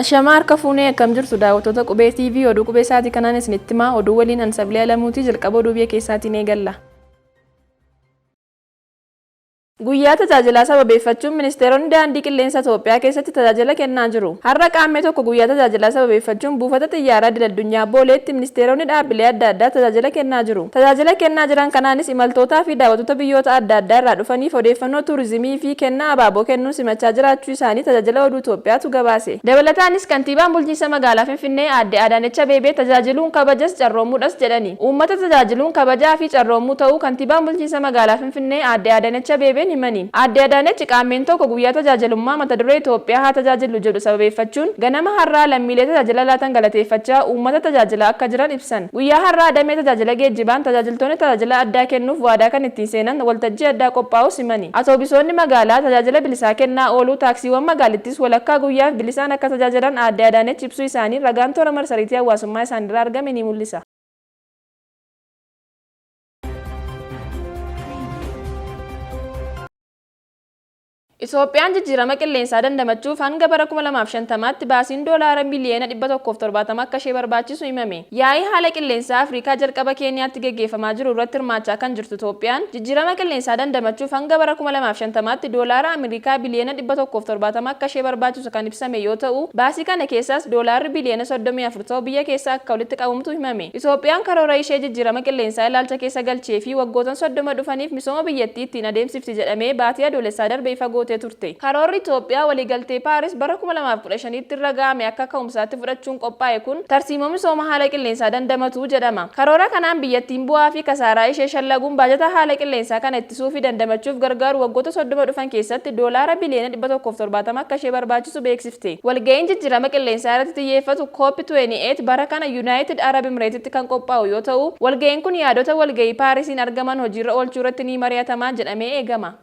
Ashama harka fuunee akkam jirtu daawwattoota qubee TV oduu qubee isaatii kanaan isinitti himaa oduu waliin Ansablee Alamuutii jalqaba oduu biyya keessaatiin eegalla. Guyyaa tajaajilaa sababeeffachuun ministeeronni daandii qilleensa Itoophiyaa keessatti tajaajila kennaa jiru. Har'a qaamni tokko guyyaa tajaajilaa sababeeffachuun buufata xiyyaaraa idil-addunyaa Booleetti ministeeronni dhaabbilee adda addaa tajaajila kennaa jiru. Tajaajila kennaa jiran kanaanis imaltootaa fi daawwattoota biyyoota adda addaa irraa dhufaniif odeeffannoo tuurizimii fi kennaa abaaboo kennuun simachaa jiraachuu isaanii tajaajila oduu Itoophiyaatu gabaase. Dabalataanis kantiibaan bulchiinsa magaalaa Finfinnee aadde Adaanech Abeebee tajaajiluun kabajas carroomuudhas jedhani. Uummata tajaajiluun kabajaa fi carroomuu ta'uu kantiibaan bulchiinsa magaalaa Finfinnee aadde Adaanech Abeebee himani. Aadde Adaanech qaameen tokko guyyaa tajaajilummaa mata duree Itoophiyaa haa tajaajilu jedhu sababeeffachuun ganama har'aa lammiilee tajaajila laatan galateeffachaa uummata tajaajilaa akka jiran ibsan. Guyyaa har'aa damee tajaajila geejjibaan tajaajiltoonni tajaajila addaa kennuuf waadaa kan ittiin seenan waltajjii addaa qophaa'us himani. Atoobisoonni magaalaa tajaajila bilisaa kennaa ooluu taaksiiwwan magaalittis walakkaa guyyaaf bilisaan akka tajaajilan aadde Adaanech ibsuu isaanii ragaan toora marsariitii hawaasummaa isaaniirraa argame ni mul'isa. Itoophiyaan jijjiirama qilleensaa dandamachuuf hanga bara 2050tti baasiin doolaara miliyoona 170 akka ishee barbaachisu himame. Yaa'ii haala qilleensaa Afrikaa jalqaba Keeniyaatti gaggeeffamaa jiru irratti hirmaachaa kan jirtu Itoophiyaan jijjiirama qilleensaa dandamachuuf hanga bara 2050tti doolaara Ameerikaa biliyoona 170 akka ishee barbaachisu kan ibsame yoo ta'u, baasii kana keessaas doolaarri biliyoona 34 ta'u biyya keessaa akka walitti qabamtu himame. Itoophiyaan karoora ishee jijjiirama qilleensaa ilaalcha keessa galchee fi waggoota 30 dhufaniif misooma biyyattii ittiin adeemsifti jedhamee baatii adoolessaa darbee fagoo turte. Karoorri Itoophiyaa waliigaltee Paaris bara 2015tti irra ga'ame akka ka'umsaatti fudhachuun qophaa'e kun tarsiimoo misooma haala qilleensaa dandamatu jedhama. Karoora kanaan biyyattiin bu'aa fi kasaaraa ishee shallaguun baajata haala qilleensaa kana ittisuu fi dandamachuuf gargaaru waggoota 30 dhufan keessatti doolaara biliyoona 170 akka ishee barbaachisu beeksifte. Walga'iin jijjiirama qilleensaa irratti xiyyeeffatu COP28 bara kana United Arab Emirates kan qophaa'u yoo ta'u, walga'iin kun yaadota walga'ii Paarisiin argaman hojiirra oolchuu irratti ni mari'atama jedhamee eegama.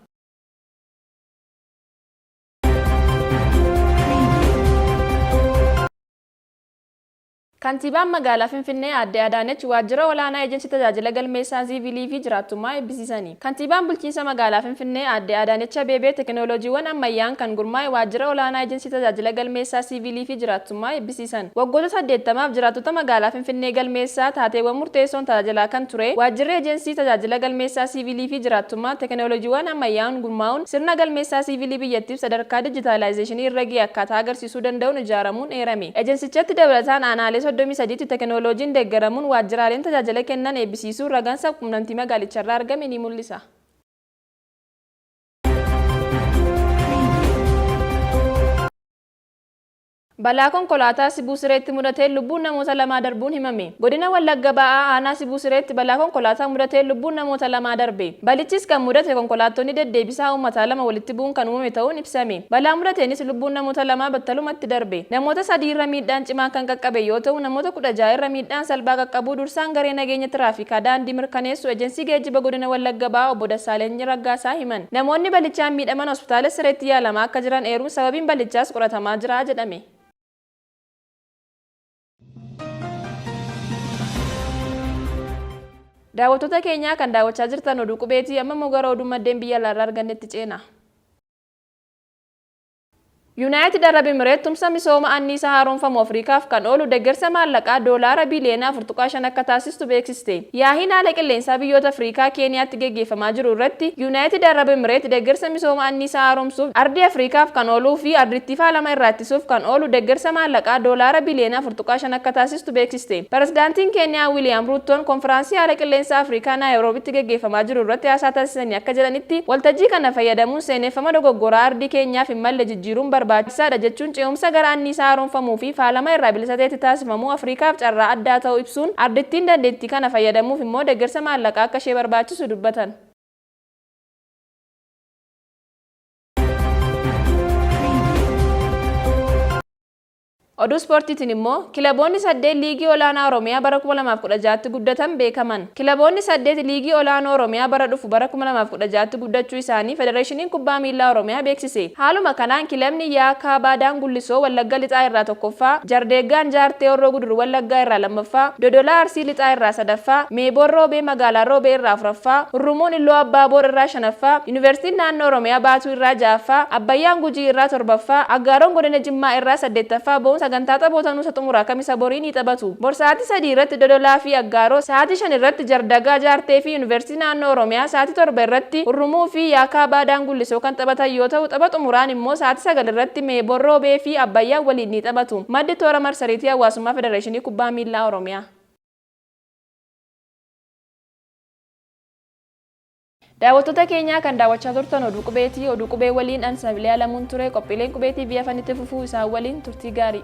Kantiibaan magaalaa Finfinnee aadde Adaanech waajjira olaanaa ejensi tajaajila galmeessaa siivilii fi jiraattummaa eebbisiisani. Kantiibaan bulchiinsa magaalaa Finfinnee aadde Adaanech Abeebee teekinooloojiiwwan ammayyaan kan gurmaa'e waajjira olaanaa ejensi tajaajila galmeessaa siivilii fi jiraattummaa eebbisiisan. Waggoota 80f jiraattota magaalaa Finfinnee galmeessaa taateewwan murteessoon tajaajilaa kan ture waajjirri ejensii tajaajila galmeessaa siivilii fi jiraattummaa teekinooloojiiwwan ammayyaan gurmaa'uun sirna galmeessaa siivilii biyyattiif sadarkaa dijitaalaayizeeshinii irra ga'e akkaataa agarsiisuu danda'uun ijaaramuun eerame. Ejensichatti dabalataan aanaalee 33 teekinooloojiin deeggaramuun waajjiraaleen tajaajila kennan eebbisiisuu ragaan quunnamtii magaalicharraa argame ni mul'isa. Balaa konkolaataa Sibuu Sireetti mudatee lubbuun namoota lamaa darbuun himame. Godina Wallagga Ba'aa aanaa Sibuu Sireetti balaa konkolaataa mudatee lubbuun namoota lamaa darbe. Balichis kan mudate konkolaattonni deddeebisaa uummataa lama walitti bu'uun kan uumame ta'uun ibsame. Balaa mudateenis lubbuun namoota lamaa battalumatti darbe. Namoota 3 irra miidhaan cimaa kan qaqqabe yoo ta'u, namoota 16 irra miidhaan salphaa qaqqabuu dursaan garee nageenya tiraafikaa daandii mirkaneessu ejensii geejjiba godina Wallagga Ba'aa obbo Dassaaleny Raggaasaa himan. Namoonni balichaan miidhaman hospitaala Sireetti yaalamaa akka jiran eeruun sababiin balichaas qoratamaa jira jedhame. Daawwattoota keenyaa kan daawwachaa jirtan oduu qubeetii amma mogara oduu maddeen biyya alaarraa argannetti ceena. United Arab Emirates tumsa misooma anniisaa haaromfamu Afrikaaf kan oolu deeggarsa maallaqaa doolaara biliyoona 4.5 akka taasistu beeksiste. Yaa'iin haala qilleensaa biyyoota Afrikaa Keeniyaatti gaggeeffamaa jiru irratti United Arab Emirates deeggarsa misooma anniisaa haaromsuuf ardii Afrikaaf kan ooluu fi ardittii faalama irraa ittisuuf kan oolu deeggarsa maallaqaa doolaara biliyoona 4.5 akka taasistu beeksiste. Pirezidaantiin Keeniyaa William Ruutoon konfiraansii haala qilleensaa Afrikaa Naayiroobitti gaggeeffamaa jiru irratti haasaa taasisanii akka jedhanitti waltajjii kana fayyadamuun seeneffama dogoggoraa ardii keenyaaf hin malle jijjiiruun barbaachisaadha jechuun ce'umsa gara anniisaa haaromfamuu fi faalama irraa bilisa ta'etti taasifamuu Afrikaaf carraa addaa ta'uu ibsuun ardittiin dandeettii kana fayyadamuuf immoo deeggarsa maallaqaa akka ishee barbaachisu dubbatan. Oduu ispoortiitiin immoo kilaboonni 8 liigii olaanaa Oromiyaa bara 2016tti guddatan beekaman. Kilaboonni 8 liigii olaanaa Oromiyaa bara dhufu bara 2016tti guddachuu isaanii Federeeshiniin Kubbaa Miilaa Oromiyaa beeksise. Haaluma kanaan kilabni Yaakaa Baadaan Gullisoo Wallagga Lixaa irraa tokkoffaa, Jardeeggaan Jaartee Horroo Gudur Wallaggaa irraa lammaffaa, Dodolaa Arsii Lixaa irraa sadaffaa, Meeboon Roobee Magaalaa Roobee irraa afuraffaa, Hurrumuun Illoo Abbaa Boor irraa shanaffaa, Yuunivarsiitiin Naannoo Oromiyaa Baatuu irraa ja'affaa, Abbayyaan Gujii irraa torbaffaa, Aggaaroon Godina Jimmaa irraa 8ffaa ba'uun sagantaa taphoota nuusa xumuraa kamisa borii ni taphatu. Bor sa'aatii 3 irratti Dodolaa fi Aggaaroo, sa'aatii 5 irratti Jardagaa Jaartee fi Yuunivarsiitii Naannoo Oromiyaa, sa'aatii 7 irratti Urrumuu fi Yaakaa Baadaan Gullisoo kan taphatan yoo ta'u, tapha xumuraan immoo sa'aatii 9 irratti Meeborroobee fi Abbayyaa waliin ni taphatu. Maddi toora marsariitii Hawaasummaa Federeeshinii Kubbaa Miilaa Oromiyaa. Daawwattoota keenya kan daawwachaa turtan oduu qubee waliin Ansabilee Alamuun ture. Qophiileen qubeetii biyya afanitti fufuu isaa waliin turtii gaarii.